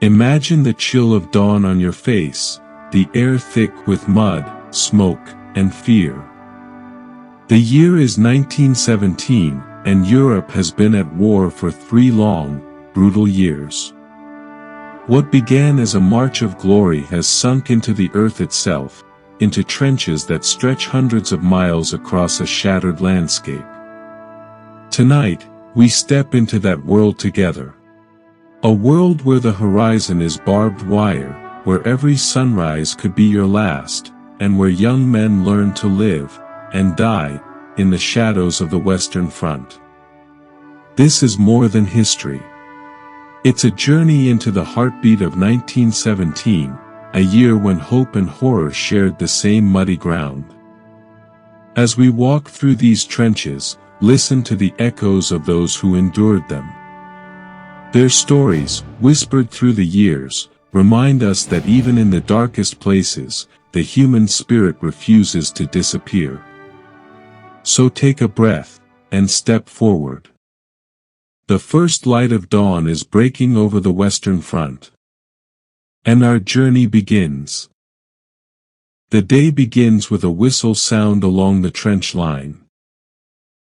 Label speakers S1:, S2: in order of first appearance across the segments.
S1: Imagine the chill of dawn on your face, the air thick with mud, smoke, and fear. The year is 1917, and Europe has been at war for 3 long, brutal years. What began as a march of glory has sunk into the earth itself, into trenches that stretch hundreds of miles across a shattered landscape. Tonight, we step into that world together. A world where the horizon is barbed wire, where every sunrise could be your last, and where young men learn to live, and die, in the shadows of the Western Front. This is more than history. It's a journey into the heartbeat of 1917, a year when hope and horror shared the same muddy ground. As we walk through these trenches, listen to the echoes of those who endured them. Their stories, whispered through the years, remind us that even in the darkest places, the human spirit refuses to disappear. So take a breath, and step forward. The first light of dawn is breaking over the Western Front. And our journey begins. The day begins with a whistle sound along the trench line.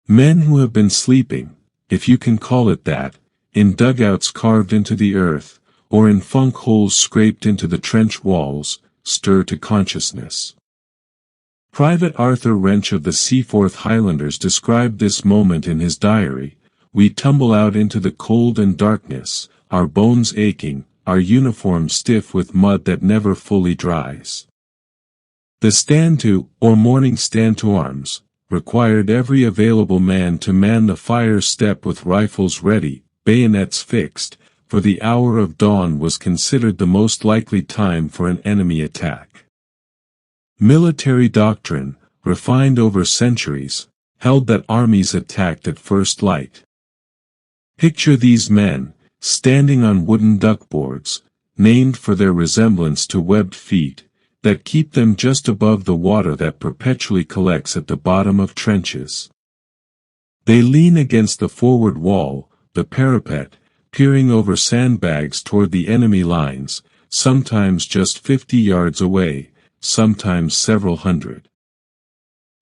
S1: Men who have been sleeping, if you can call it that, in dugouts carved into the earth, or in funk holes scraped into the trench walls, stir to consciousness. Private Arthur Wrench of the Seaforth Highlanders described this moment in his diary. We tumble out into the cold and darkness, our bones aching, our uniforms stiff with mud that never fully dries. The stand to, or morning stand to arms, required every available man to man the fire step with rifles ready, bayonets fixed, for the hour of dawn was considered the most likely time for an enemy attack. Military doctrine, refined over centuries, held that armies attacked at first light. Picture these men, standing on wooden duckboards, named for their resemblance to webbed feet, that keep them just above the water that perpetually collects at the bottom of trenches. They lean against the forward wall, the parapet, peering over sandbags toward the enemy lines, sometimes just 50 yards away, sometimes several hundred.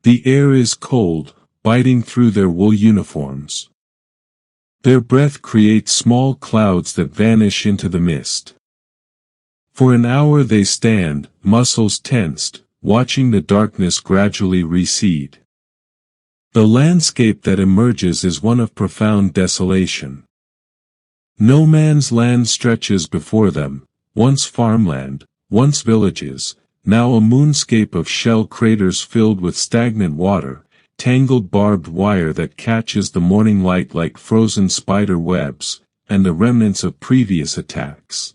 S1: The air is cold, biting through their wool uniforms. Their breath creates small clouds that vanish into the mist. For an hour they stand, muscles tensed, watching the darkness gradually recede. The landscape that emerges is one of profound desolation. No man's land stretches before them, once farmland, once villages, now a moonscape of shell craters filled with stagnant water, tangled barbed wire that catches the morning light like frozen spider webs, and the remnants of previous attacks.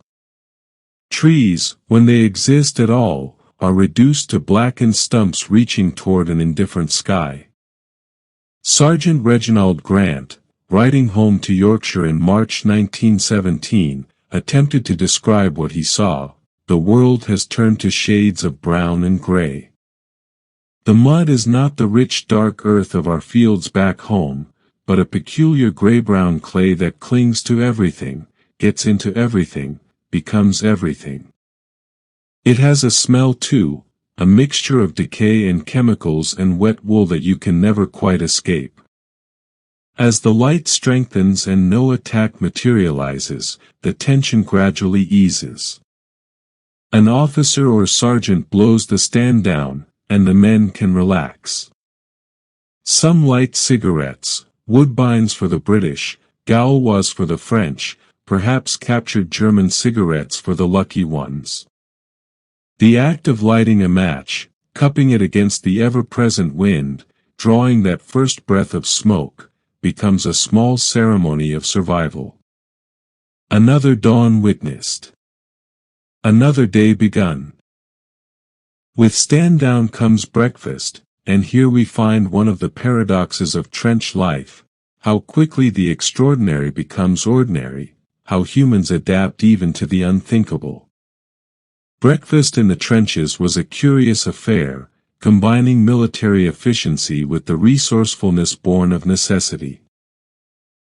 S1: Trees, when they exist at all, are reduced to blackened stumps reaching toward an indifferent sky. Sergeant Reginald Grant, writing home to Yorkshire in March 1917, attempted to describe what he saw. The world has turned to shades of brown and gray. The mud is not the rich dark earth of our fields back home, but a peculiar gray-brown clay that clings to everything, gets into everything, becomes everything. It has a smell too, a mixture of decay and chemicals and wet wool that you can never quite escape. As the light strengthens and no attack materializes, the tension gradually eases. An officer or sergeant blows the stand down, and the men can relax. Some light cigarettes, Woodbines for the British, Gaulois for the French, perhaps captured German cigarettes for the lucky ones. The act of lighting a match, cupping it against the ever-present wind, drawing that first breath of smoke, becomes a small ceremony of survival. Another dawn witnessed. Another day begun. With stand down comes breakfast, and here we find one of the paradoxes of trench life, how quickly the extraordinary becomes ordinary, how humans adapt even to the unthinkable. Breakfast in the trenches was a curious affair, combining military efficiency with the resourcefulness born of necessity.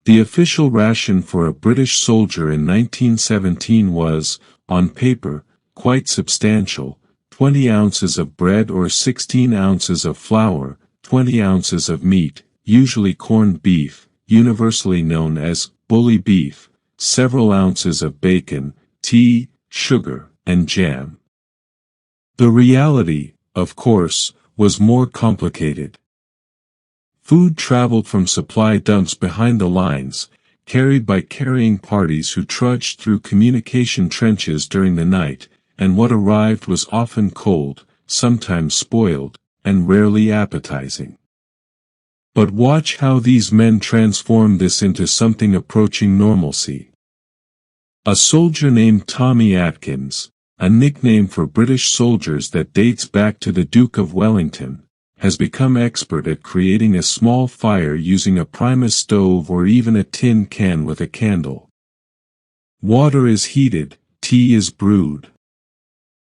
S1: The official ration for a British soldier in 1917 was, on paper, quite substantial: 20 ounces of bread or 16 ounces of flour, 20 ounces of meat, usually corned beef, universally known as bully beef, several ounces of bacon, tea, sugar, and jam. The reality, of course, was more complicated. Food traveled from supply dumps behind the lines, carried by carrying parties who trudged through communication trenches during the night, and what arrived was often cold, sometimes spoiled, and rarely appetizing. But watch how these men transformed this into something approaching normalcy. A soldier named Tommy Atkins, a nickname for British soldiers that dates back to the Duke of Wellington, has become expert at creating a small fire using a Primus stove or even a tin can with a candle. Water is heated, tea is brewed.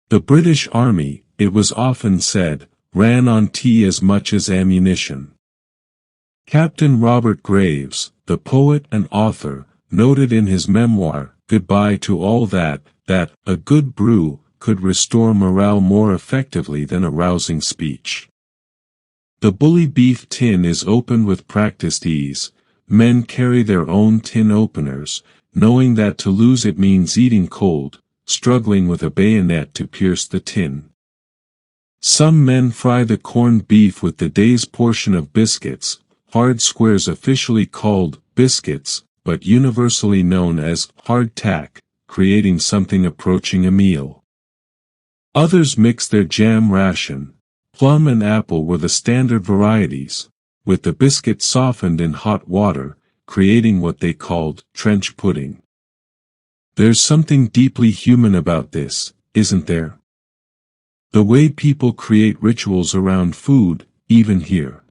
S1: The British Army, it was often said, ran on tea as much as ammunition. Captain Robert Graves, the poet and author, noted in his memoir, Goodbye to All That, a good brew could restore morale more effectively than a rousing speech. The bully beef tin is opened with practiced ease. Men carry their own tin openers, knowing that to lose it means eating cold, struggling with a bayonet to pierce the tin. Some men fry the corned beef with the day's portion of biscuits, hard squares officially called biscuits, but universally known as hardtack, creating something approaching a meal. Others mix their jam ration. Plum and apple were the standard varieties, with the biscuit softened in hot water, creating what they called trench pudding. There's something deeply human about this, isn't there? The way people create rituals around food, even here.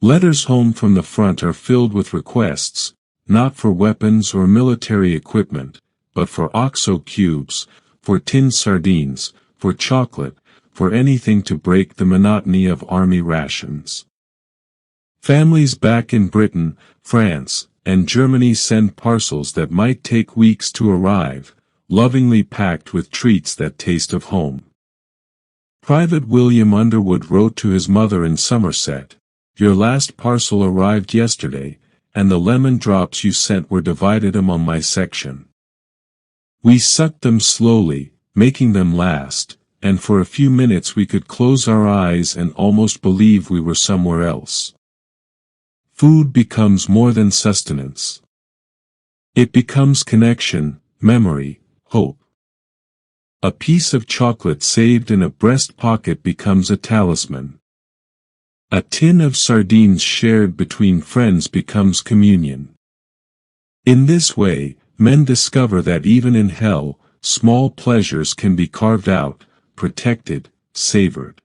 S1: Letters home from the front are filled with requests, not for weapons or military equipment, but for OXO cubes, for tinned sardines, for chocolate, for anything to break the monotony of army rations. Families back in Britain, France, and Germany send parcels that might take weeks to arrive, lovingly packed with treats that taste of home. Private William Underwood wrote to his mother in Somerset, "Your last parcel arrived yesterday, and the lemon drops you sent were divided among my section." We sucked them slowly, making them last, and for a few minutes we could close our eyes and almost believe we were somewhere else. Food becomes more than sustenance. It becomes connection, memory, hope. A piece of chocolate saved in a breast pocket becomes a talisman. A tin of sardines shared between friends becomes communion. In this way, men discover that even in hell, small pleasures can be carved out, protected, savored.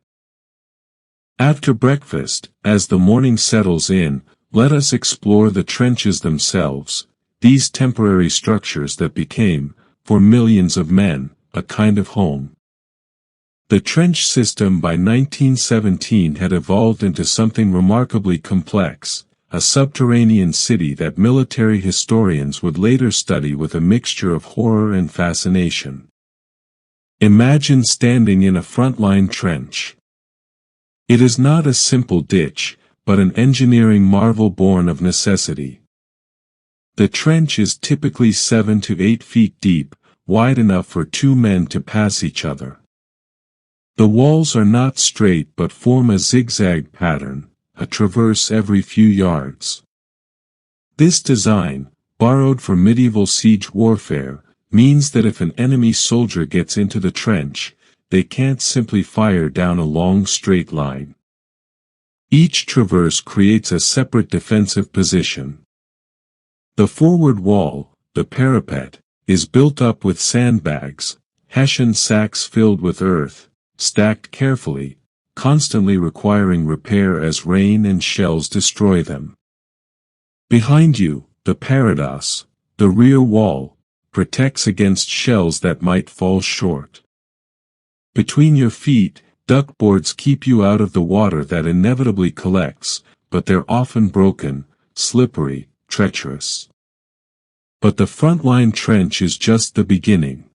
S1: After breakfast, as the morning settles in, let us explore the trenches themselves, these temporary structures that became, for millions of men, a kind of home. The trench system by 1917 had evolved into something remarkably complex, a subterranean city that military historians would later study with a mixture of horror and fascination. Imagine standing in a frontline trench. It is not a simple ditch, but an engineering marvel born of necessity. The trench is typically 7 to 8 feet deep, wide enough for two men to pass each other. The walls are not straight but form a zigzag pattern, a traverse every few yards. This design, borrowed from medieval siege warfare, means that if an enemy soldier gets into the trench, they can't simply fire down a long straight line. Each traverse creates a separate defensive position. The forward wall, the parapet, is built up with sandbags, Hessian sacks filled with earth, stacked carefully, constantly requiring repair as rain and shells destroy them. Behind you, the parados, the rear wall, protects against shells that might fall short. Between your feet, duckboards keep you out of the water that inevitably collects, but they're often broken, slippery, treacherous. But the front-line trench is just the beginning.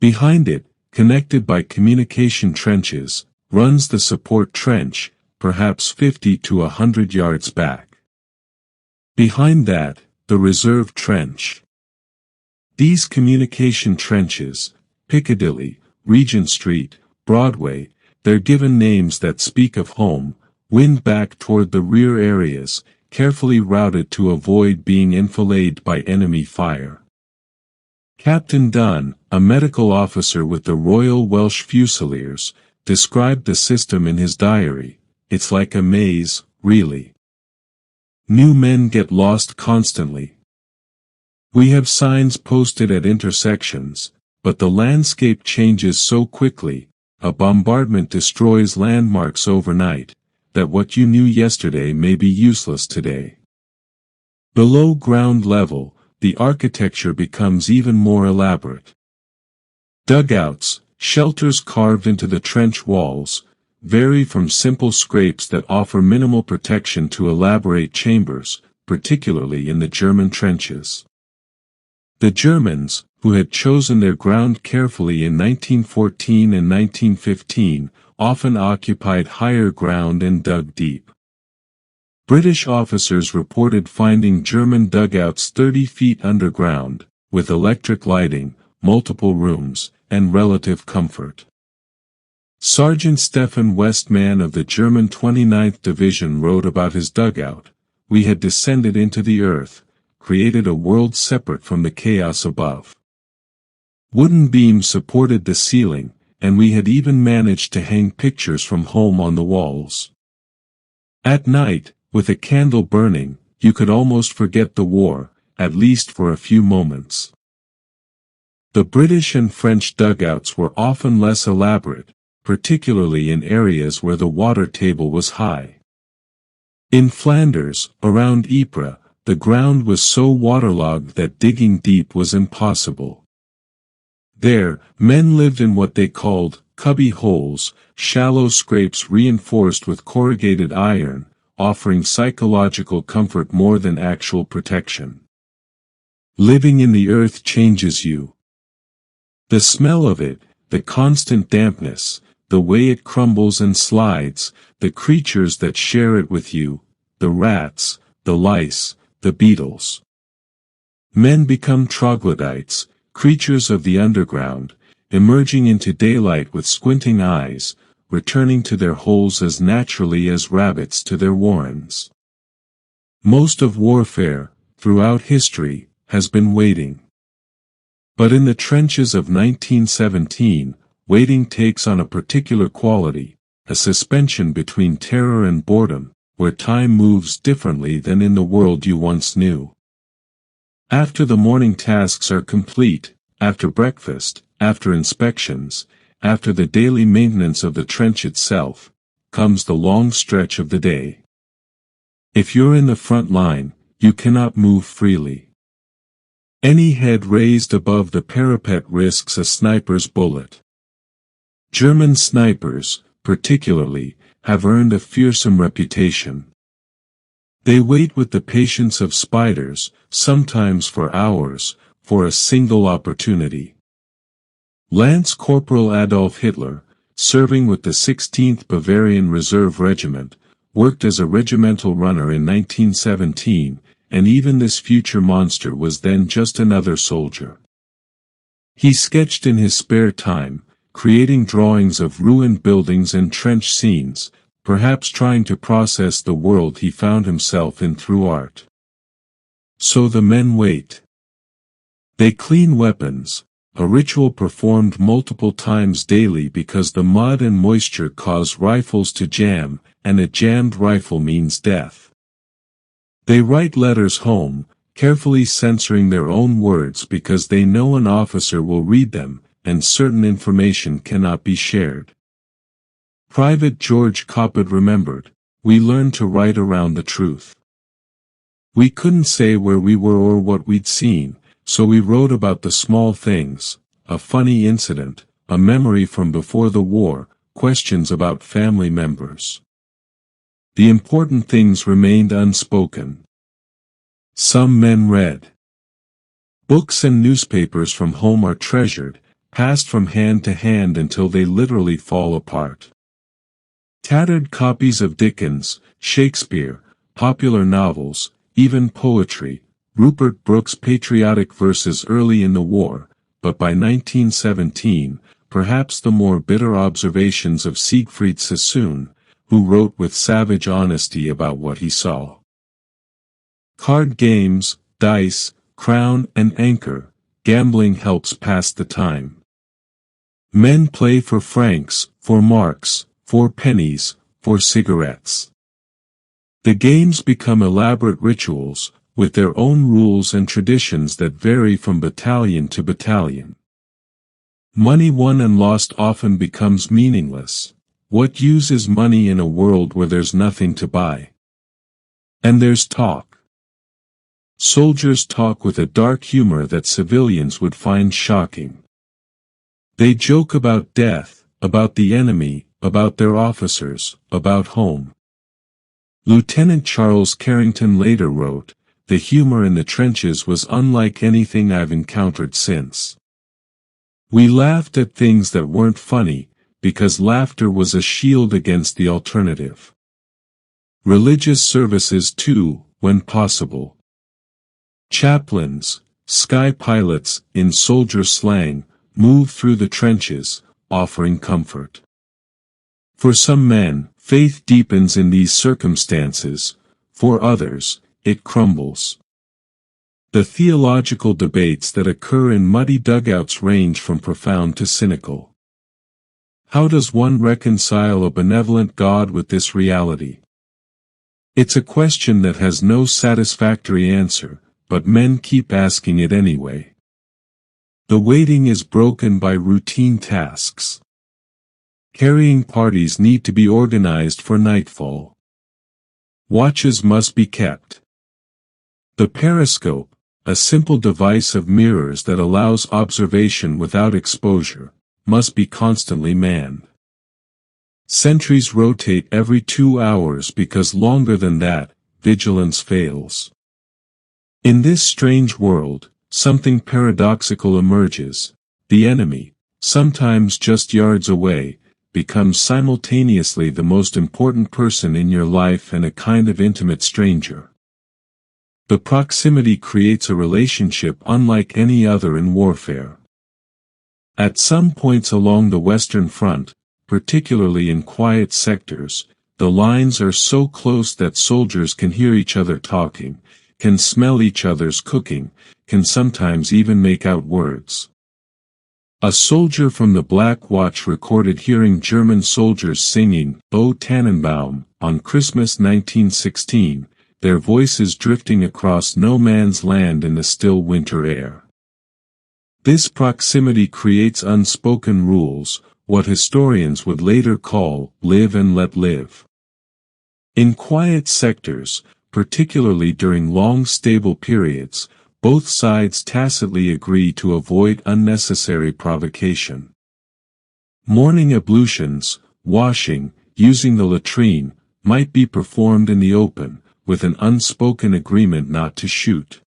S1: Behind it, connected by communication trenches, runs the support trench, perhaps 50 to 100 yards back. Behind that, the reserve trench. These communication trenches, Piccadilly, Regent Street, Broadway, they're given names that speak of home, wind back toward the rear areas, carefully routed to avoid being enfilade by enemy fire. Captain Dunn, a medical officer with the Royal Welsh Fusiliers, described the system in his diary. It's like a maze, really. New men get lost constantly. We have signs posted at intersections, but the landscape changes so quickly, a bombardment destroys landmarks overnight, that what you knew yesterday may be useless today. Below ground level, the architecture becomes even more elaborate. Dugouts, shelters carved into the trench walls, vary from simple scrapes that offer minimal protection to elaborate chambers, particularly in the German trenches. The Germans, who had chosen their ground carefully in 1914 and 1915, often occupied higher ground and dug deep. British officers reported finding German dugouts 30 feet underground, with electric lighting, multiple rooms, and relative comfort. Sergeant Stefan Westman of the German 29th Division wrote about his dugout. We had descended into the earth, created a world separate from the chaos above. Wooden beams supported the ceiling, and we had even managed to hang pictures from home on the walls. At night, with a candle burning, you could almost forget the war, at least for a few moments. The British and French dugouts were often less elaborate, particularly in areas where the water table was high. In Flanders, around Ypres, the ground was so waterlogged that digging deep was impossible. There, men lived in what they called cubby holes, shallow scrapes reinforced with corrugated iron, offering psychological comfort more than actual protection. Living in the earth changes you. The smell of it, the constant dampness, the way it crumbles and slides, the creatures that share it with you, the rats, the lice, the beetles. Men become troglodytes, creatures of the underground, emerging into daylight with squinting eyes, returning to their holes as naturally as rabbits to their warrens. Most of warfare, throughout history, has been waiting. But in the trenches of 1917, waiting takes on a particular quality, a suspension between terror and boredom, where time moves differently than in the world you once knew. After the morning tasks are complete, after breakfast, after inspections, after the daily maintenance of the trench itself, comes the long stretch of the day. If you're in the front line, you cannot move freely. Any head raised above the parapet risks a sniper's bullet. German snipers, particularly, have earned a fearsome reputation. They wait with the patience of spiders, sometimes for hours, for a single opportunity. Lance Corporal Adolf Hitler, serving with the 16th Bavarian Reserve Regiment, worked as a regimental runner in 1917, and even this future monster was then just another soldier. He sketched in his spare time, creating drawings of ruined buildings and trench scenes, perhaps trying to process the world he found himself in through art. So the men wait. They clean weapons, a ritual performed multiple times daily because the mud and moisture cause rifles to jam, and a jammed rifle means death. They write letters home, carefully censoring their own words because they know an officer will read them, and certain information cannot be shared. Private George Coppett remembered, we learned to write around the truth. We couldn't say where we were or what we'd seen, so we wrote about the small things, a funny incident, a memory from before the war, questions about family members. The important things remained unspoken. Some men read. Books and newspapers from home are treasured, passed from hand to hand until they literally fall apart. Tattered copies of Dickens, Shakespeare, popular novels, even poetry, Rupert Brooke's patriotic verses early in the war, but by 1917, perhaps the more bitter observations of Siegfried Sassoon, who wrote with savage honesty about what he saw. Card games, dice, crown and anchor, gambling helps pass the time. Men play for francs, for marks, for pennies, for cigarettes. The games become elaborate rituals, with their own rules and traditions that vary from battalion to battalion. Money won and lost often becomes meaningless. What use is money in a world where there's nothing to buy? And there's talk. Soldiers talk with a dark humor that civilians would find shocking. They joke about death, about the enemy, about their officers, about home. Lieutenant Charles Carrington later wrote, "The humor in the trenches was unlike anything I've encountered since. We laughed at things that weren't funny, because laughter was a shield against the alternative." Religious services too, when possible. Chaplains, sky pilots, in soldier slang, move through the trenches, offering comfort. For some men, faith deepens in these circumstances, for others, it crumbles. The theological debates that occur in muddy dugouts range from profound to cynical. How does one reconcile a benevolent God with this reality? It's a question that has no satisfactory answer, but men keep asking it anyway. The waiting is broken by routine tasks. Carrying parties need to be organized for nightfall. Watches must be kept. The periscope, a simple device of mirrors that allows observation without exposure, must be constantly manned. Sentries rotate every 2 hours because longer than that, vigilance fails. In this strange world, something paradoxical emerges. The enemy, sometimes just yards away, becomes simultaneously the most important person in your life and a kind of intimate stranger. The proximity creates a relationship unlike any other in warfare. At some points along the Western Front, particularly in quiet sectors, the lines are so close that soldiers can hear each other talking, can smell each other's cooking, can sometimes even make out words. A soldier from the Black Watch recorded hearing German soldiers singing "O Tannenbaum" on Christmas 1916, their voices drifting across no man's land in the still winter air. This proximity creates unspoken rules, what historians would later call live and let live. In quiet sectors, particularly during long stable periods, both sides tacitly agree to avoid unnecessary provocation. Morning ablutions, washing, using the latrine, might be performed in the open, with an unspoken agreement not to shoot.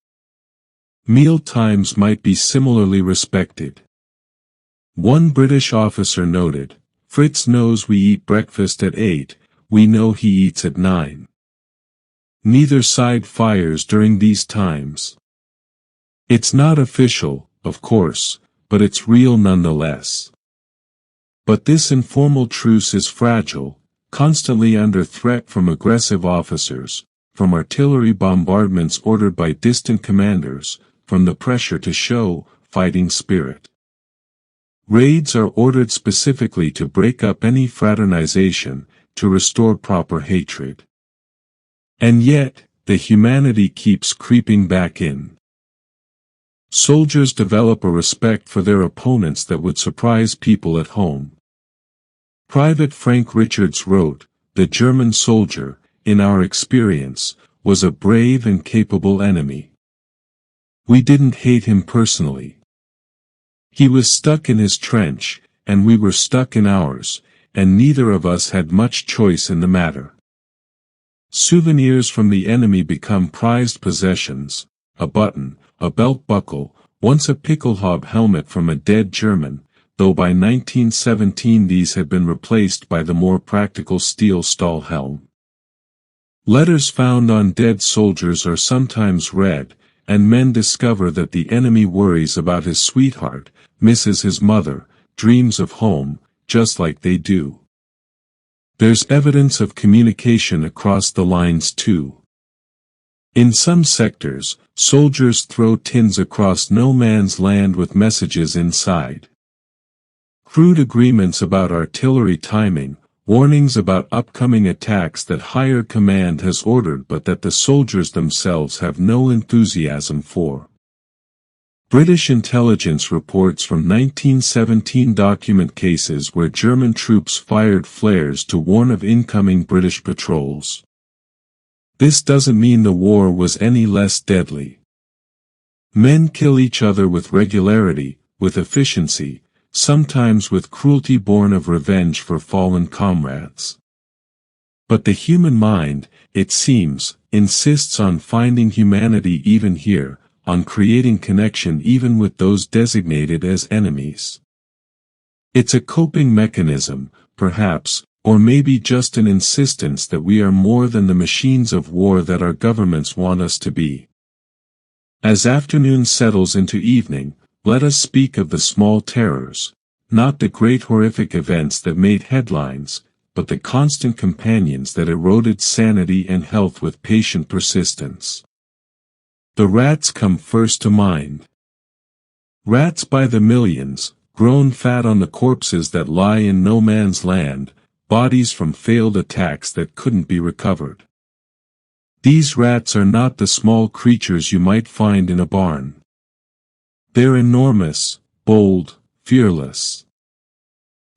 S1: Meal times might be similarly respected. One British officer noted, "Fritz knows we eat breakfast at 8, we know he eats at 9. Neither side fires during these times. It's not official, of course, but it's real nonetheless." But this informal truce is fragile, constantly under threat from aggressive officers, from artillery bombardments ordered by distant commanders, from the pressure to show fighting spirit. Raids are ordered specifically to break up any fraternization, to restore proper hatred. And yet, the humanity keeps creeping back in. Soldiers develop a respect for their opponents that would surprise people at home. Private Frank Richards wrote, "The German soldier, in our experience, was a brave and capable enemy. We didn't hate him personally. He was stuck in his trench, and we were stuck in ours, and neither of us had much choice in the matter. Souvenirs from the enemy become prized possessions, a button, a belt buckle, once a pickelhaube helmet from a dead German, though by 1917 these had been replaced by the more practical steel Stahlhelm. Letters found on dead soldiers are sometimes read, and men discover that the enemy worries about his sweetheart, misses his mother, dreams of home, just like they do. There's evidence of communication across the lines too. In some sectors, soldiers throw tins across no man's land with messages inside. Crude agreements about artillery timing, warnings about upcoming attacks that higher command has ordered but that the soldiers themselves have no enthusiasm for. British intelligence reports from 1917 document cases where German troops fired flares to warn of incoming British patrols. This doesn't mean the war was any less deadly. Men kill each other with regularity, with efficiency, sometimes with cruelty born of revenge for fallen comrades. But the human mind, it seems, insists on finding humanity even here, on creating connection even with those designated as enemies. It's a coping mechanism, perhaps, or maybe just an insistence that we are more than the machines of war that our governments want us to be. As afternoon settles into evening, let us speak of the small terrors, not the great horrific events that made headlines, but the constant companions that eroded sanity and health with patient persistence. The rats come first to mind. Rats by the millions, grown fat on the corpses that lie in no man's land, bodies from failed attacks that couldn't be recovered. These rats are not the small creatures you might find in a barn. They're enormous, bold, fearless.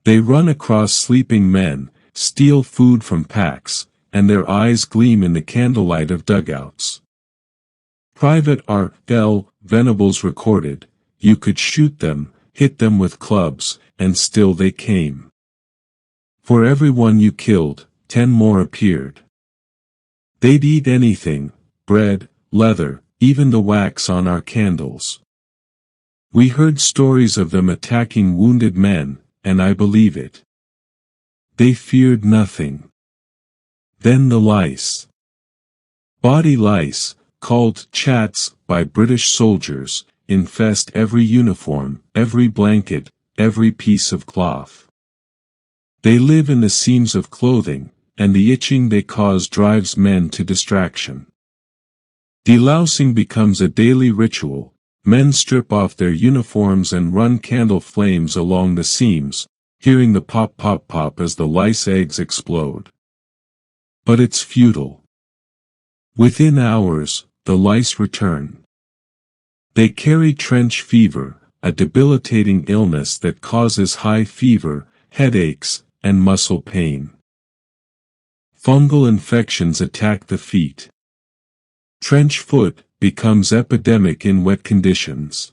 S1: They run across sleeping men, steal food from packs, and their eyes gleam in the candlelight of dugouts. Private R.L. Venables recorded, "You could shoot them, hit them with clubs, and still they came. For every one you killed, 10 more appeared. They'd eat anything, bread, leather, even the wax on our candles. We heard stories of them attacking wounded men, and I believe it. They feared nothing." Then the lice. Body lice, called chats by British soldiers, infest every uniform, every blanket, every piece of cloth. They live in the seams of clothing, and the itching they cause drives men to distraction. Delousing becomes a daily ritual. Men strip off their uniforms and run candle flames along the seams, hearing the pop pop pop as the lice eggs explode. But it's futile. Within hours, the lice return. They carry trench fever, a debilitating illness that causes high fever, headaches, and muscle pain. Fungal infections attack the feet. Trench foot becomes epidemic in wet conditions.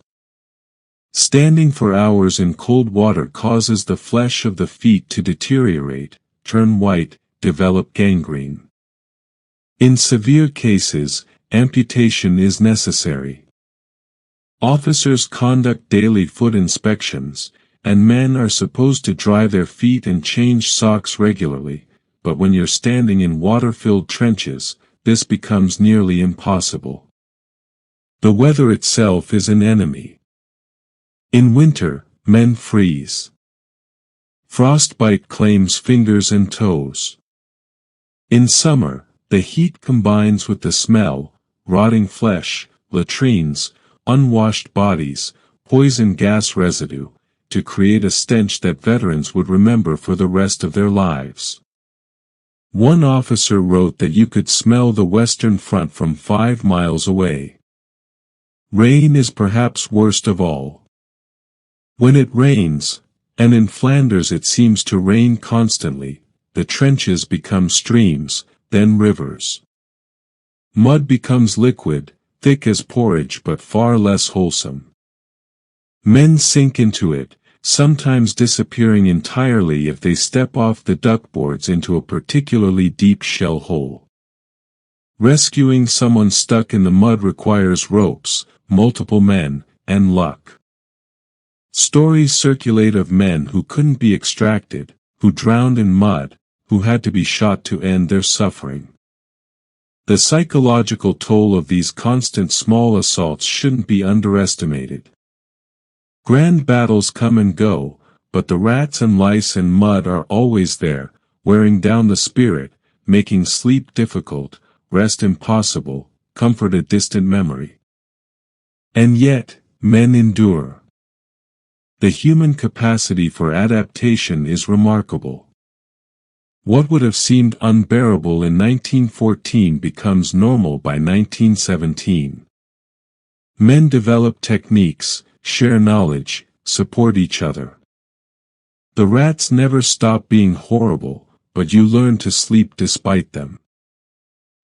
S1: Standing for hours in cold water causes the flesh of the feet to deteriorate, turn white, develop gangrene. In severe cases, amputation is necessary. Officers conduct daily foot inspections, and men are supposed to dry their feet and change socks regularly, but when you're standing in water-filled trenches, this becomes nearly impossible. The weather itself is an enemy. In winter, men freeze. Frostbite claims fingers and toes. In summer, the heat combines with the smell, rotting flesh, latrines, unwashed bodies, poison gas residue, to create a stench that veterans would remember for the rest of their lives. One officer wrote that you could smell the Western Front from 5 miles away. Rain is perhaps worst of all. When it rains, and in Flanders it seems to rain constantly, the trenches become streams, then rivers. Mud becomes liquid, thick as porridge but far less wholesome. Men sink into it, sometimes disappearing entirely if they step off the duckboards into a particularly deep shell hole. Rescuing someone stuck in the mud requires ropes, multiple men, and luck. Stories circulate of men who couldn't be extracted, who drowned in mud, who had to be shot to end their suffering. The psychological toll of these constant small assaults shouldn't be underestimated. Grand battles come and go, but the rats and lice and mud are always there, wearing down the spirit, making sleep difficult, rest impossible, comfort a distant memory. And yet, men endure. The human capacity for adaptation is remarkable. What would have seemed unbearable in 1914 becomes normal by 1917. Men develop techniques, share knowledge, support each other. The rats never stop being horrible, but you learn to sleep despite them.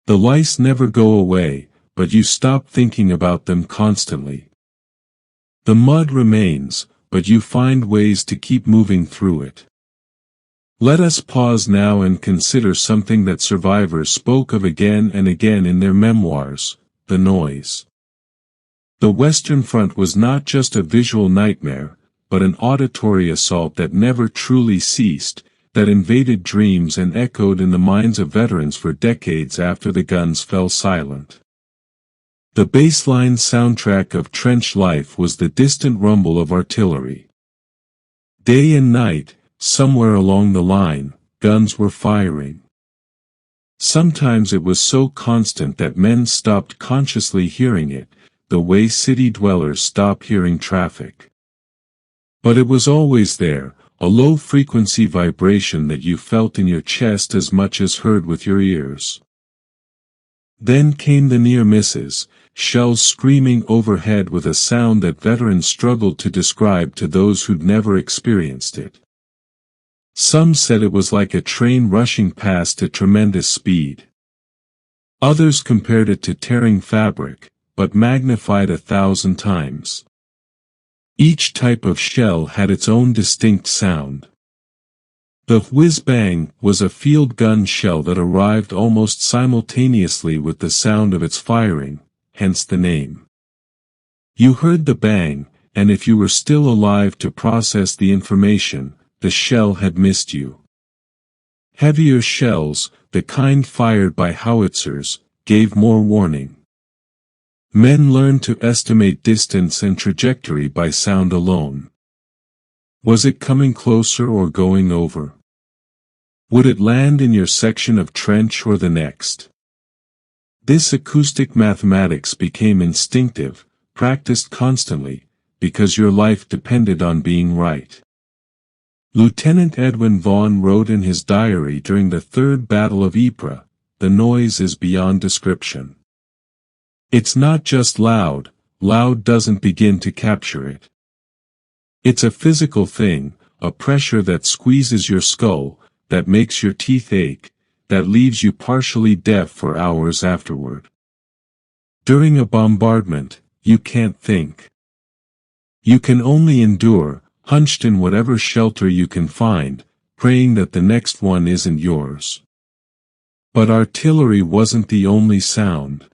S1: The lice never go away, but you stop thinking about them constantly. The mud remains, but you find ways to keep moving through it. Let us pause now and consider something that survivors spoke of again and again in their memoirs: the noise. The Western Front was not just a visual nightmare, but an auditory assault that never truly ceased, that invaded dreams and echoed in the minds of veterans for decades after the guns fell silent. The baseline soundtrack of trench life was the distant rumble of artillery. Day and night, somewhere along the line, guns were firing. Sometimes it was so constant that men stopped consciously hearing it, the way city dwellers stop hearing traffic. But it was always there, a low-frequency vibration that you felt in your chest as much as heard with your ears. Then came the near misses, shells screaming overhead with a sound that veterans struggled to describe to those who'd never experienced it. Some said it was like a train rushing past at tremendous speed. Others compared it to tearing fabric, but magnified 1,000 times. Each type of shell had its own distinct sound. The whiz-bang was a field gun shell that arrived almost simultaneously with the sound of its firing, hence the name. You heard the bang, and if you were still alive to process the information, the shell had missed you. Heavier shells, the kind fired by howitzers, gave more warning. Men learned to estimate distance and trajectory by sound alone. Was it coming closer or going over? Would it land in your section of trench or the next? This acoustic mathematics became instinctive, practiced constantly, because your life depended on being right. Lieutenant Edwin Vaughan wrote in his diary during the Third Battle of Ypres, "The noise is beyond description. It's not just loud, loud doesn't begin to capture it. It's a physical thing, a pressure that squeezes your skull, that makes your teeth ache, that leaves you partially deaf for hours afterward. During a bombardment, you can't think. You can only endure, hunched in whatever shelter you can find, praying that the next one isn't yours." But artillery wasn't the only sound.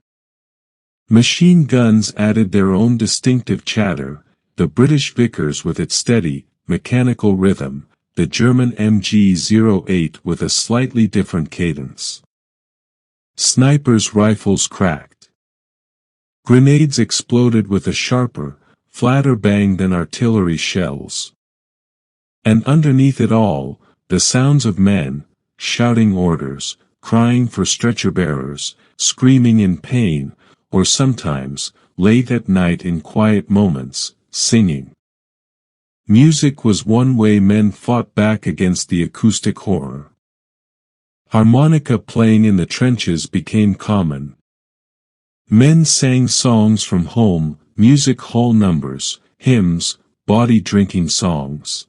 S1: Machine guns added their own distinctive chatter, the British Vickers with its steady, mechanical rhythm, the German MG-08 with a slightly different cadence. Snipers' rifles cracked. Grenades exploded with a sharper, flatter bang than artillery shells. And underneath it all, the sounds of men, shouting orders, crying for stretcher-bearers, screaming in pain, or sometimes, late at night in quiet moments, singing. Music was one way men fought back against the acoustic horror. Harmonica playing in the trenches became common. Men sang songs from home, music hall numbers, hymns, body-drinking songs.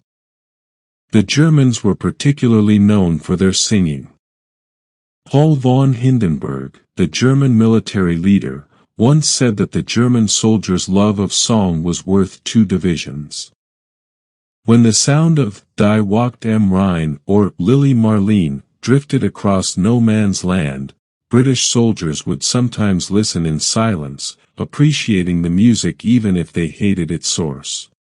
S1: The Germans were particularly known for their singing. Paul von Hindenburg, the German military leader, once said that the German soldiers' love of song was worth 2 divisions. When the sound of Die Wacht am Rhein or Lily Marleen drifted across no man's land, British soldiers would sometimes listen in silence, appreciating the music even if they hated its source.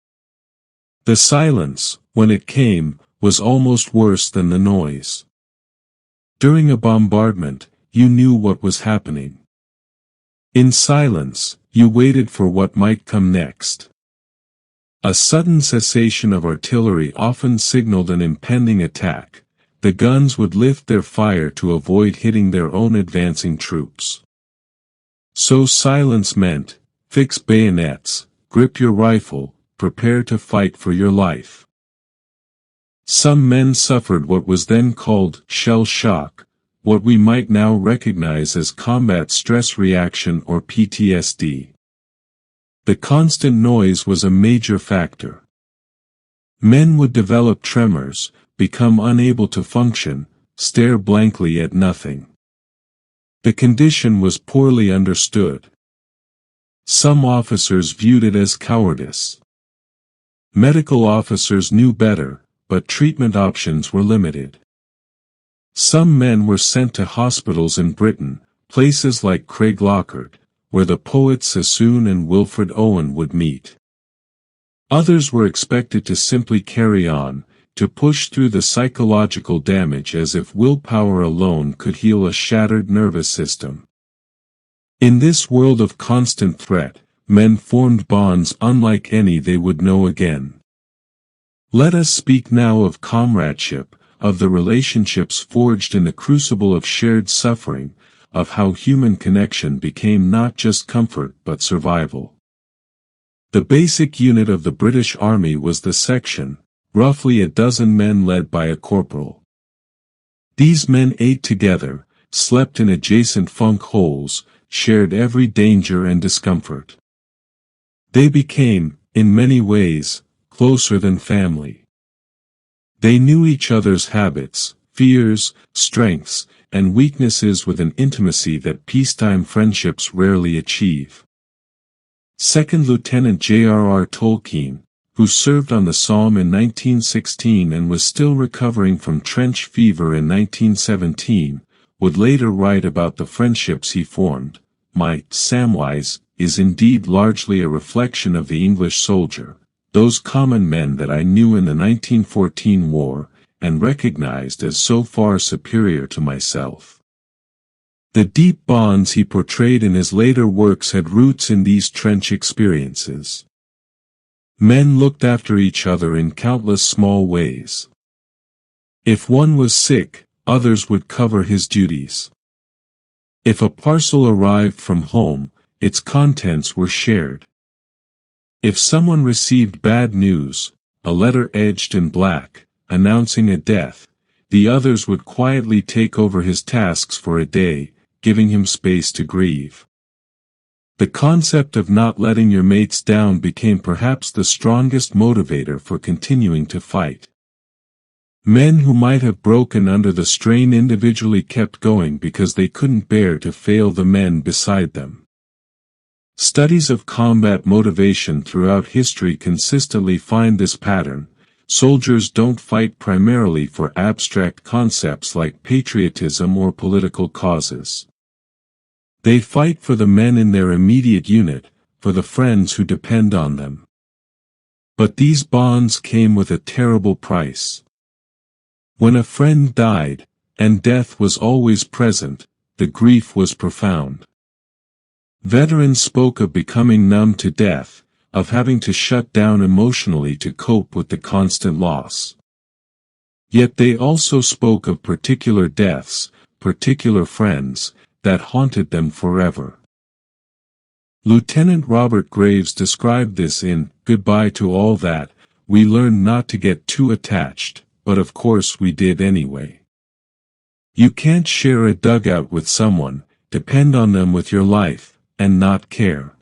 S1: The silence, when it came, was almost worse than the noise. During a bombardment, you knew what was happening. In silence, you waited for what might come next. A sudden cessation of artillery often signaled an impending attack. The guns would lift their fire to avoid hitting their own advancing troops. So silence meant, fix bayonets, grip your rifle, prepare to fight for your life. Some men suffered what was then called shell shock, what we might now recognize as combat stress reaction or PTSD. The constant noise was a major factor. Men would develop tremors, become unable to function, stare blankly at nothing. The condition was poorly understood. Some officers viewed it as cowardice. Medical officers knew better, but treatment options were limited. Some men were sent to hospitals in Britain, places like Craiglockhart, where the poets Sassoon and Wilfred Owen would meet. Others were expected to simply carry on, to push through the psychological damage as if willpower alone could heal a shattered nervous system. In this world of constant threat, men formed bonds unlike any they would know again. Let us speak now of comradeship, of the relationships forged in the crucible of shared suffering, of how human connection became not just comfort but survival. The basic unit of the British Army was the section, roughly a dozen men led by a corporal. These men ate together, slept in adjacent funk holes, shared every danger and discomfort. They became, in many ways, closer than family. They knew each other's habits, fears, strengths, and weaknesses with an intimacy that peacetime friendships rarely achieve. Second Lieutenant J.R.R. Tolkien, who served on the Somme in 1916 and was still recovering from trench fever in 1917, would later write about the friendships he formed. My Samwise is indeed largely a reflection of the English soldier, those common men that I knew in the 1914 war, and recognized as so far superior to myself. The deep bonds he portrayed in his later works had roots in these trench experiences. Men looked after each other in countless small ways. If one was sick, others would cover his duties. If a parcel arrived from home, its contents were shared. If someone received bad news, a letter edged in black, announcing a death, the others would quietly take over his tasks for a day, giving him space to grieve. The concept of not letting your mates down became perhaps the strongest motivator for continuing to fight. Men who might have broken under the strain individually kept going because they couldn't bear to fail the men beside them. Studies of combat motivation throughout history consistently find this pattern. Soldiers don't fight primarily for abstract concepts like patriotism or political causes. They fight for the men in their immediate unit, for the friends who depend on them. But these bonds came with a terrible price. When a friend died, and death was always present, the grief was profound. Veterans spoke of becoming numb to death, of having to shut down emotionally to cope with the constant loss. Yet they also spoke of particular deaths, particular friends, that haunted them forever. Lieutenant Robert Graves described this in Goodbye to All That. We learned not to get too attached, but of course we did anyway. You can't share a dugout with someone, depend on them with your life, and not care.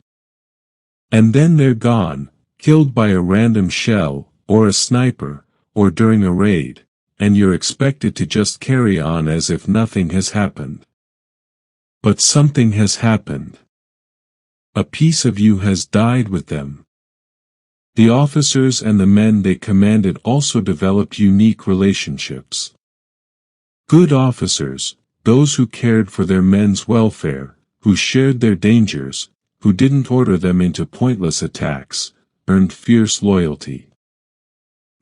S1: And then they're gone, killed by a random shell, or a sniper, or during a raid, and you're expected to just carry on as if nothing has happened. But something has happened. A piece of you has died with them. The officers and the men they commanded also developed unique relationships. Good officers, those who cared for their men's welfare, who shared their dangers, who didn't order them into pointless attacks, earned fierce loyalty.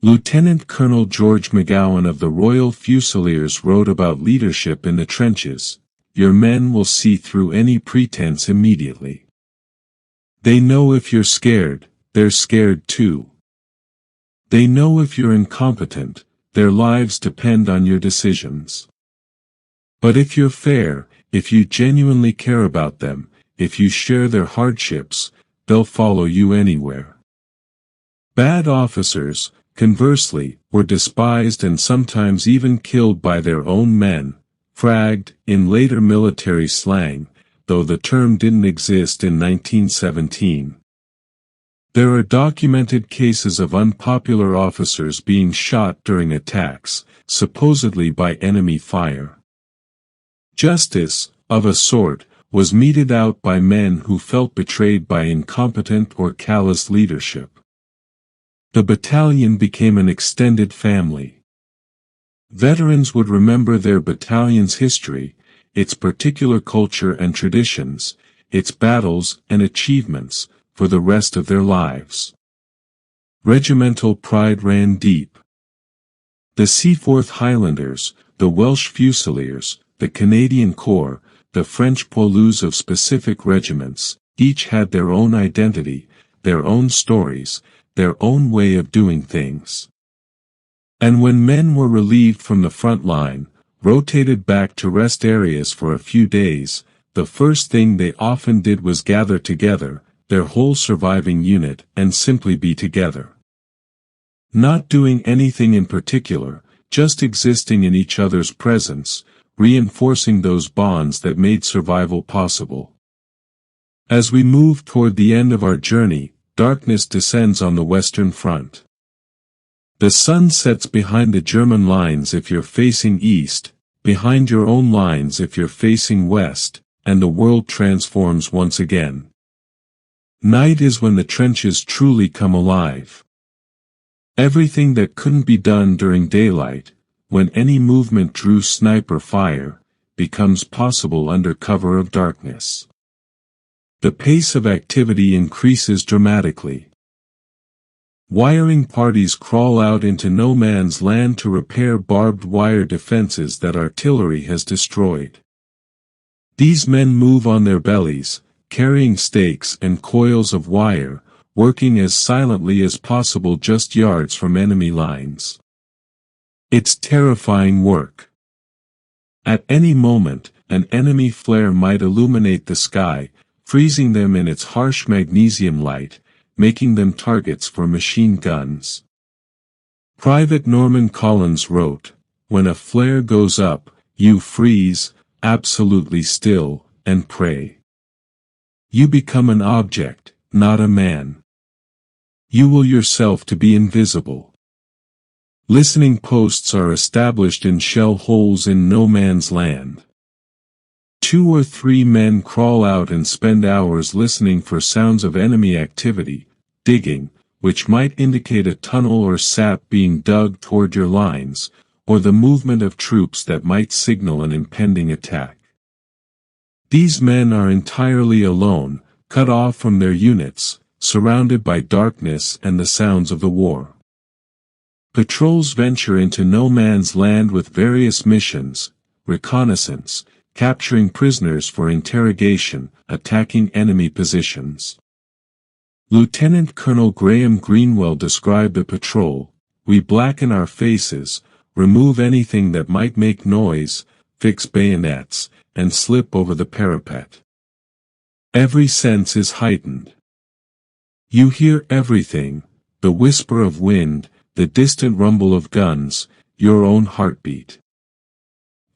S1: Lieutenant Colonel George McGowan of the Royal Fusiliers wrote about leadership in the trenches. Your men will see through any pretense immediately. They know if you're scared, they're scared too. They know if you're incompetent, their lives depend on your decisions. But if you're fair, if you genuinely care about them, if you share their hardships, they'll follow you anywhere. Bad officers, conversely, were despised and sometimes even killed by their own men, fragged, in later military slang, though the term didn't exist in 1917. There are documented cases of unpopular officers being shot during attacks, supposedly by enemy fire. Justice, of a sort, was meted out by men who felt betrayed by incompetent or callous leadership. The battalion became an extended family. Veterans would remember their battalion's history, its particular culture and traditions, its battles and achievements, for the rest of their lives. Regimental pride ran deep. The Seaforth Highlanders, the Welsh Fusiliers, the Canadian Corps, the French poilus of specific regiments, each had their own identity, their own stories, their own way of doing things. And when men were relieved from the front line, rotated back to rest areas for a few days, the first thing they often did was gather together, their whole surviving unit, and simply be together. Not doing anything in particular, just existing in each other's presence, reinforcing those bonds that made survival possible. As we move toward the end of our journey, darkness descends on the Western Front. The sun sets behind the German lines if you're facing east, behind your own lines if you're facing west, and the world transforms once again. Night is when the trenches truly come alive. Everything that couldn't be done during daylight, when any movement drew sniper fire, becomes possible under cover of darkness. The pace of activity increases dramatically. Wiring parties crawl out into no man's land to repair barbed wire defenses that artillery has destroyed. These men move on their bellies, carrying stakes and coils of wire, working as silently as possible just yards from enemy lines. It's terrifying work. At any moment, an enemy flare might illuminate the sky, freezing them in its harsh magnesium light, making them targets for machine guns. Private Norman Collins wrote, "When a flare goes up, you freeze, absolutely still, and pray. You become an object, not a man. You will yourself to be invisible." Listening posts are established in shell holes in no man's land. 2 or 3 men crawl out and spend hours listening for sounds of enemy activity, digging, which might indicate a tunnel or sap being dug toward your lines, or the movement of troops that might signal an impending attack. These men are entirely alone, cut off from their units, surrounded by darkness and the sounds of the war. Patrols venture into no man's land with various missions: reconnaissance, capturing prisoners for interrogation, attacking enemy positions. Lieutenant Colonel Graham Greenwell described the patrol: "We blacken our faces, remove anything that might make noise, fix bayonets, and slip over the parapet. Every sense is heightened. You hear everything: the whisper of wind, the distant rumble of guns, your own heartbeat.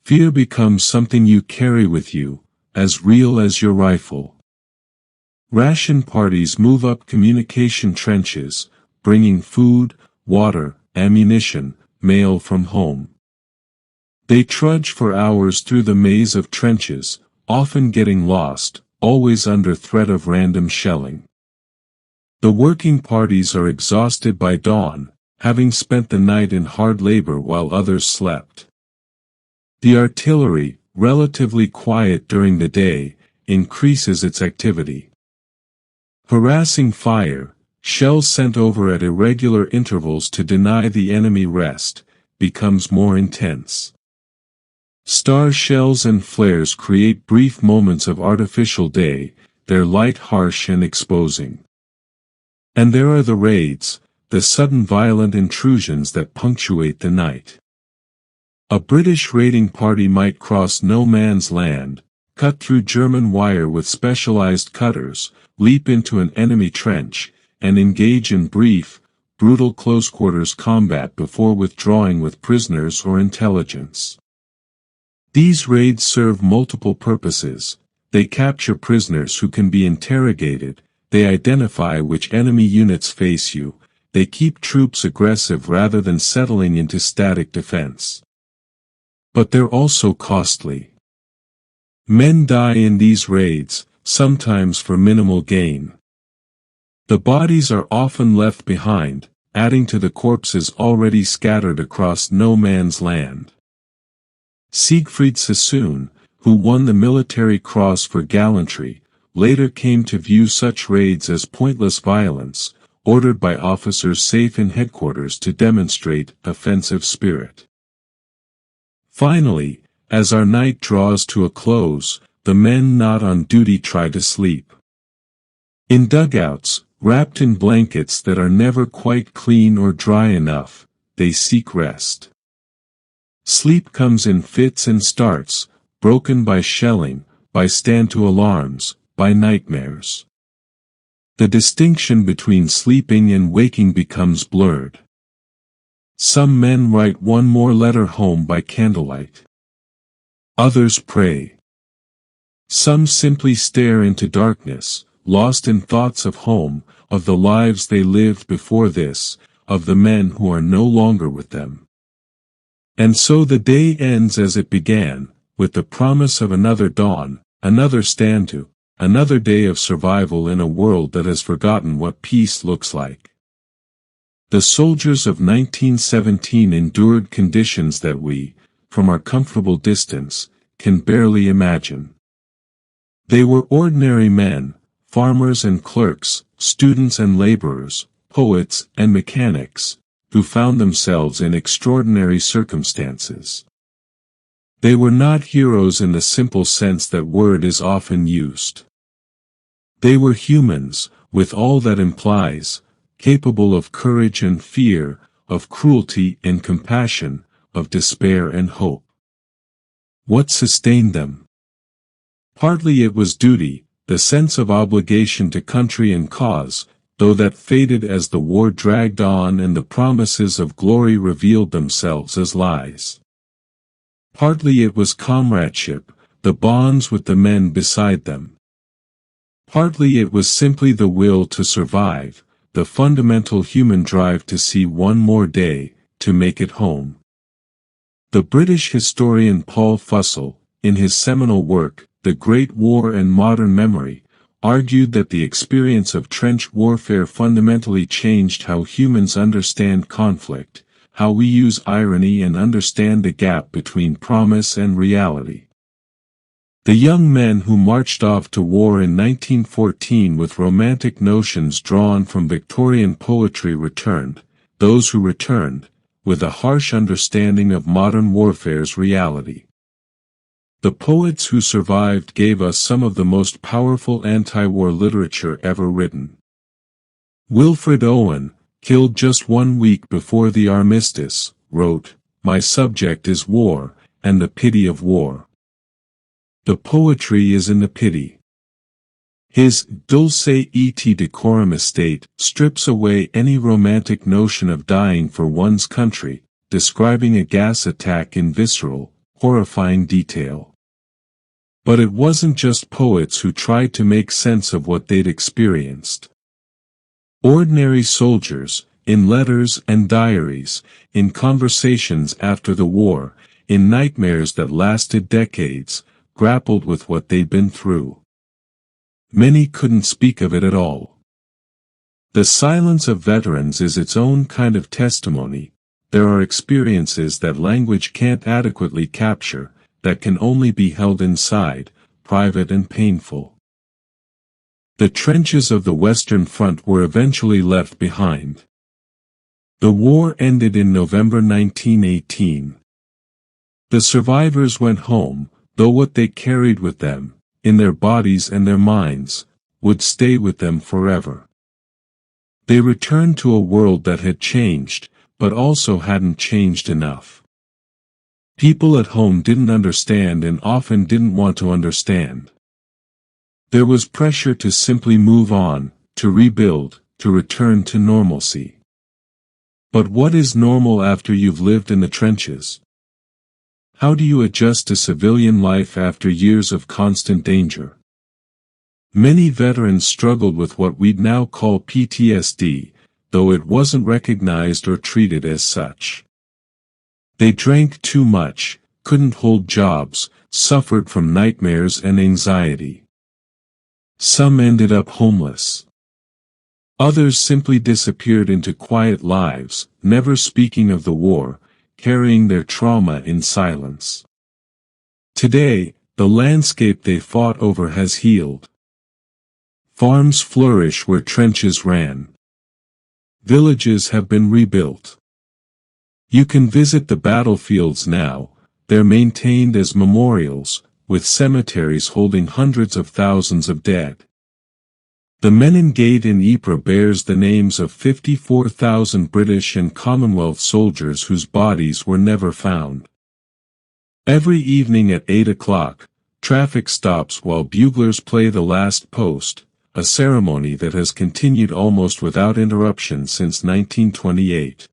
S1: Fear becomes something you carry with you, as real as your rifle." Ration parties move up communication trenches, bringing food, water, ammunition, mail from home. They trudge for hours through the maze of trenches, often getting lost, always under threat of random shelling. The working parties are exhausted by dawn, having spent the night in hard labor while others slept. The artillery, relatively quiet during the day, increases its activity. Harassing fire, shells sent over at irregular intervals to deny the enemy rest, becomes more intense. Star shells and flares create brief moments of artificial day, their light harsh and exposing. And there are the raids, the sudden violent intrusions that punctuate the night. A British raiding party might cross no man's land, cut through German wire with specialized cutters, leap into an enemy trench, and engage in brief, brutal close-quarters combat before withdrawing with prisoners or intelligence. These raids serve multiple purposes. They capture prisoners who can be interrogated, they identify which enemy units face you, they keep troops aggressive rather than settling into static defense. But they're also costly. Men die in these raids, sometimes for minimal gain. The bodies are often left behind, adding to the corpses already scattered across no man's land. Siegfried Sassoon, who won the Military Cross for gallantry, later came to view such raids as pointless violence, ordered by officers safe in headquarters to demonstrate offensive spirit. Finally, as our night draws to a close, the men not on duty try to sleep. In dugouts, wrapped in blankets that are never quite clean or dry enough, they seek rest. Sleep comes in fits and starts, broken by shelling, by stand-to alarms, by nightmares. The distinction between sleeping and waking becomes blurred. Some men write one more letter home by candlelight. Others pray. Some simply stare into darkness, lost in thoughts of home, of the lives they lived before this, of the men who are no longer with them. And so the day ends as it began, with the promise of another dawn, another stand-to, another day of survival in a world that has forgotten what peace looks like. The soldiers of 1917 endured conditions that we, from our comfortable distance, can barely imagine. They were ordinary men, farmers and clerks, students and laborers, poets and mechanics, who found themselves in extraordinary circumstances. They were not heroes in the simple sense that word is often used. They were humans, with all that implies, capable of courage and fear, of cruelty and compassion, of despair and hope. What sustained them? Partly it was duty, the sense of obligation to country and cause, though that faded as the war dragged on and the promises of glory revealed themselves as lies. Partly it was comradeship, the bonds with the men beside them. Partly it was simply the will to survive, the fundamental human drive to see one more day, to make it home. The British historian Paul Fussell, in his seminal work, The Great War and Modern Memory, argued that the experience of trench warfare fundamentally changed how humans understand conflict, how we use irony and understand the gap between promise and reality. The young men who marched off to war in 1914 with romantic notions drawn from Victorian poetry returned, those who returned, with a harsh understanding of modern warfare's reality. The poets who survived gave us some of the most powerful anti-war literature ever written. Wilfred Owen, killed just 1 week before the armistice, wrote, "My subject is war, and the pity of war." The poetry is in the pity. His Dulce et Decorum estate strips away any romantic notion of dying for one's country, describing a gas attack in visceral, horrifying detail. But it wasn't just poets who tried to make sense of what they'd experienced. Ordinary soldiers, in letters and diaries, in conversations after the war, in nightmares that lasted decades, grappled with what they'd been through. Many couldn't speak of it at all. The silence of veterans is its own kind of testimony. There are experiences that language can't adequately capture, that can only be held inside, private and painful. The trenches of the Western Front were eventually left behind. The war ended in November 1918. The survivors went home, though what they carried with them, in their bodies and their minds, would stay with them forever. They returned to a world that had changed, but also hadn't changed enough. People at home didn't understand and often didn't want to understand. There was pressure to simply move on, to rebuild, to return to normalcy. But what is normal after you've lived in the trenches? How do you adjust to civilian life after years of constant danger? Many veterans struggled with what we'd now call PTSD, though it wasn't recognized or treated as such. They drank too much, couldn't hold jobs, suffered from nightmares and anxiety. Some ended up homeless. Others simply disappeared into quiet lives, never speaking of the war, carrying their trauma in silence. Today, the landscape they fought over has healed. Farms flourish where trenches ran. Villages have been rebuilt. You can visit the battlefields now, they're maintained as memorials, with cemeteries holding hundreds of thousands of dead. The Menin Gate in Ypres bears the names of 54,000 British and Commonwealth soldiers whose bodies were never found. Every evening at 8 o'clock, traffic stops while buglers play the last post, a ceremony that has continued almost without interruption since 1928.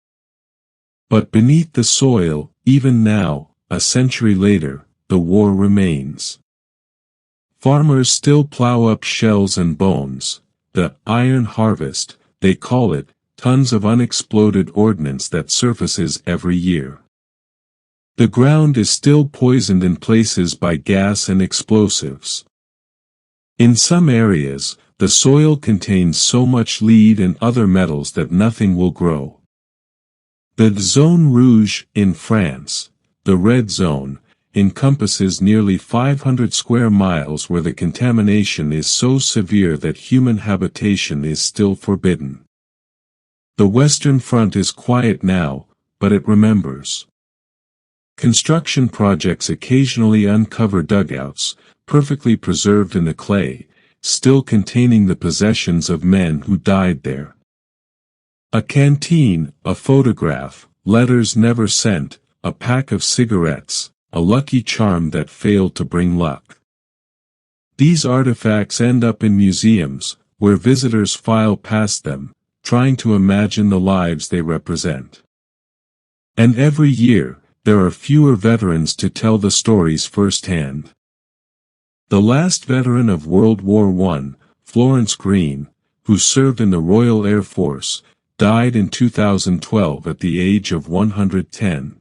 S1: But beneath the soil, even now, a century later, the war remains. Farmers still plow up shells and bones, the iron harvest, they call it, tons of unexploded ordnance that surfaces every year. The ground is still poisoned in places by gas and explosives. In some areas, the soil contains so much lead and other metals that nothing will grow. The Zone Rouge in France, the red zone, encompasses nearly 500 square miles where the contamination is so severe that human habitation is still forbidden. The Western Front is quiet now, but it remembers. Construction projects occasionally uncover dugouts, perfectly preserved in the clay, still containing the possessions of men who died there. A canteen, a photograph, letters never sent, a pack of cigarettes, a lucky charm that failed to bring luck. These artifacts end up in museums, where visitors file past them, trying to imagine the lives they represent. And every year, there are fewer veterans to tell the stories firsthand. The last veteran of World War I, Florence Green, who served in the Royal Air Force, died in 2012 at the age of 110.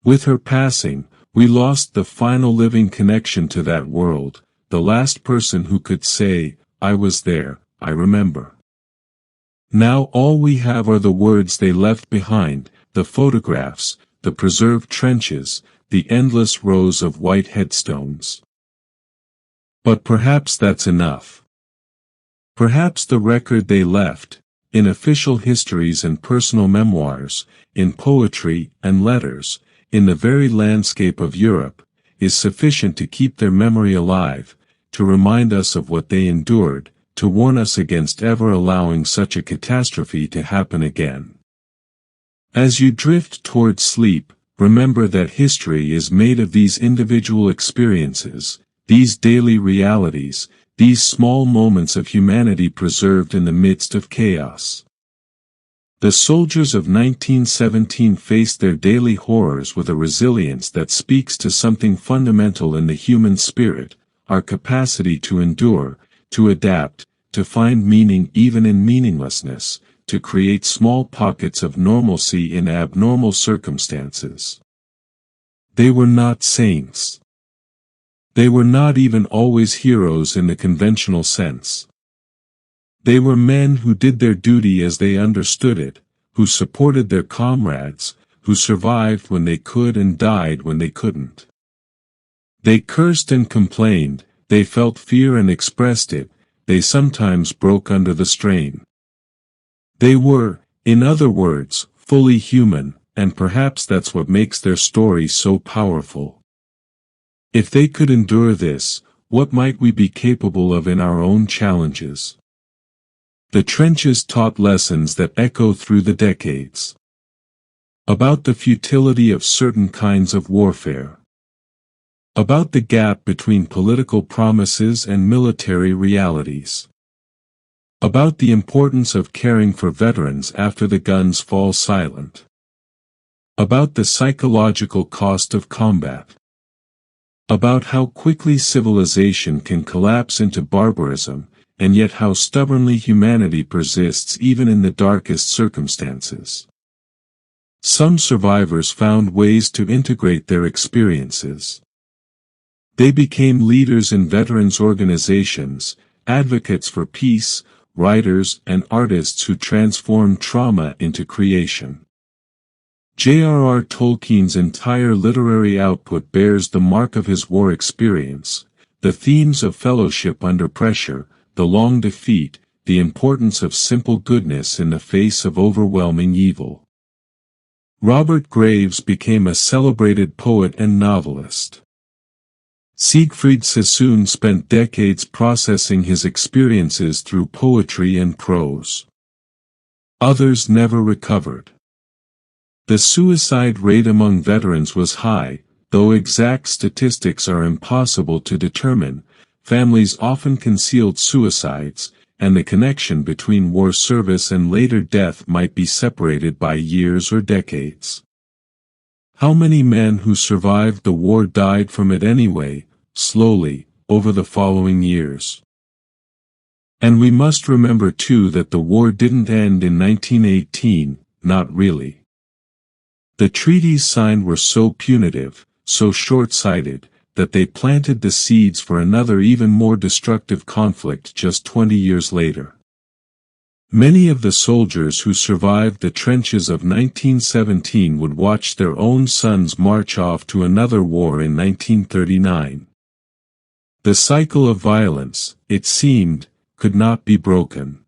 S1: With her passing, we lost the final living connection to that world, the last person who could say, "I was there, I remember." Now all we have are the words they left behind, the photographs, the preserved trenches, the endless rows of white headstones. But perhaps that's enough. Perhaps the record they left, in official histories and personal memoirs, in poetry and letters, in the very landscape of Europe, is sufficient to keep their memory alive, to remind us of what they endured, to warn us against ever allowing such a catastrophe to happen again. As you drift toward sleep, remember that history is made of these individual experiences, these daily realities, these small moments of humanity preserved in the midst of chaos. The soldiers of 1917 faced their daily horrors with a resilience that speaks to something fundamental in the human spirit, our capacity to endure, to adapt, to find meaning even in meaninglessness, to create small pockets of normalcy in abnormal circumstances. They were not saints. They were not even always heroes in the conventional sense. They were men who did their duty as they understood it, who supported their comrades, who survived when they could and died when they couldn't. They cursed and complained, they felt fear and expressed it, they sometimes broke under the strain. They were, in other words, fully human, and perhaps that's what makes their story so powerful. If they could endure this, what might we be capable of in our own challenges? The trenches taught lessons that echo through the decades. About the futility of certain kinds of warfare. About the gap between political promises and military realities. About the importance of caring for veterans after the guns fall silent. About the psychological cost of combat. About how quickly civilization can collapse into barbarism, and yet how stubbornly humanity persists even in the darkest circumstances. Some survivors found ways to integrate their experiences. They became leaders in veterans' organizations, advocates for peace, writers and artists who transformed trauma into creation. J.R.R. Tolkien's entire literary output bears the mark of his war experience, the themes of fellowship under pressure, the long defeat, the importance of simple goodness in the face of overwhelming evil. Robert Graves became a celebrated poet and novelist. Siegfried Sassoon spent decades processing his experiences through poetry and prose. Others never recovered. The suicide rate among veterans was high, though exact statistics are impossible to determine. Families often concealed suicides, and the connection between war service and later death might be separated by years or decades. How many men who survived the war died from it anyway, slowly, over the following years? And we must remember too that the war didn't end in 1918, not really. The treaties signed were so punitive, so short-sighted, that they planted the seeds for another even more destructive conflict just 20 years later. Many of the soldiers who survived the trenches of 1917 would watch their own sons march off to another war in 1939. The cycle of violence, it seemed, could not be broken.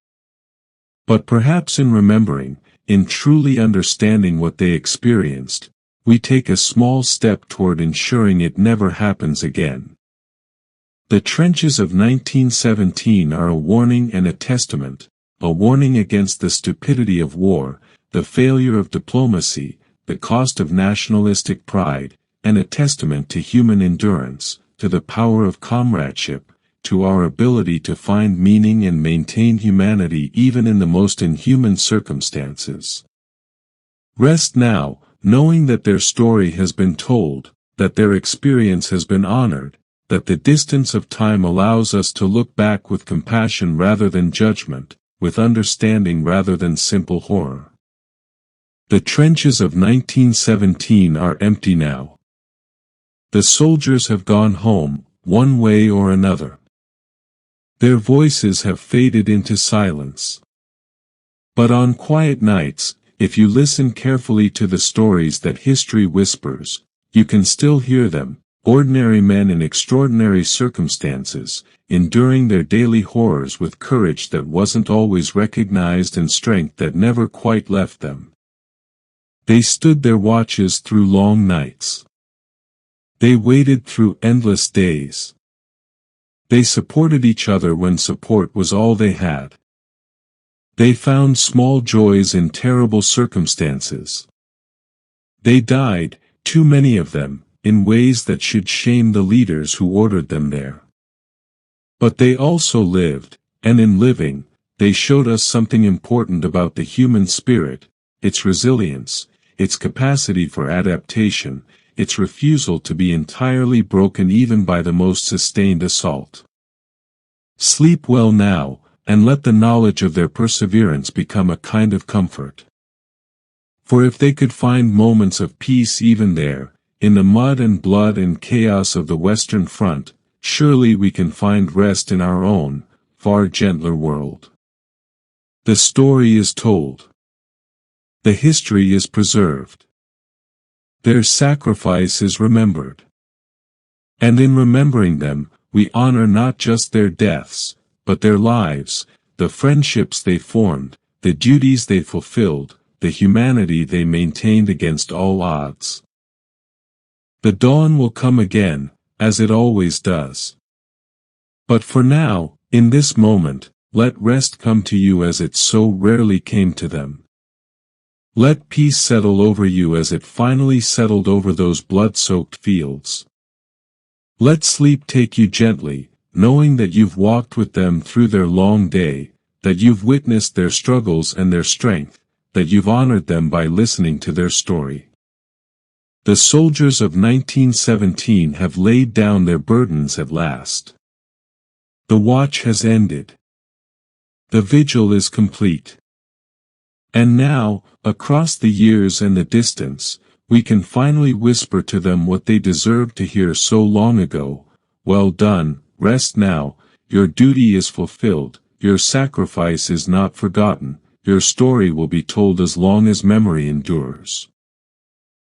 S1: But perhaps in remembering, in truly understanding what they experienced, we take a small step toward ensuring it never happens again. The trenches of 1917 are a warning and a testament, a warning against the stupidity of war, the failure of diplomacy, the cost of nationalistic pride, and a testament to human endurance, to the power of comradeship, to our ability to find meaning and maintain humanity even in the most inhuman circumstances. Rest now, knowing that their story has been told, that their experience has been honored, that the distance of time allows us to look back with compassion rather than judgment, with understanding rather than simple horror. The trenches of 1917 are empty now. The soldiers have gone home, one way or another. Their voices have faded into silence. But on quiet nights, if you listen carefully to the stories that history whispers, you can still hear them, ordinary men in extraordinary circumstances, enduring their daily horrors with courage that wasn't always recognized and strength that never quite left them. They stood their watches through long nights. They waited through endless days. They supported each other when support was all they had. They found small joys in terrible circumstances. They died, too many of them, in ways that should shame the leaders who ordered them there. But they also lived, and in living, they showed us something important about the human spirit, its resilience, its capacity for adaptation, its refusal to be entirely broken even by the most sustained assault. Sleep well now, and let the knowledge of their perseverance become a kind of comfort. For if they could find moments of peace even there, in the mud and blood and chaos of the Western Front, surely we can find rest in our own, far gentler world. The story is told. The history is preserved. Their sacrifice is remembered. And in remembering them, we honor not just their deaths, but their lives, the friendships they formed, the duties they fulfilled, the humanity they maintained against all odds. The dawn will come again, as it always does. But for now, in this moment, let rest come to you as it so rarely came to them. Let peace settle over you as it finally settled over those blood-soaked fields. Let sleep take you gently, knowing that you've walked with them through their long day, that you've witnessed their struggles and their strength, that you've honored them by listening to their story. The soldiers of 1917 have laid down their burdens at last. The watch has ended. The vigil is complete. And now, across the years and the distance, we can finally whisper to them what they deserved to hear so long ago. Well done, rest now, your duty is fulfilled, your sacrifice is not forgotten, your story will be told as long as memory endures.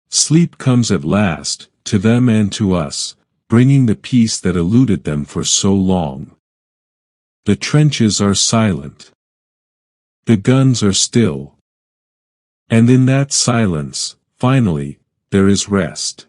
S1: Sleep comes at last, to them and to us, bringing the peace that eluded them for so long. The trenches are silent. The guns are still. And in that silence, finally, there is rest.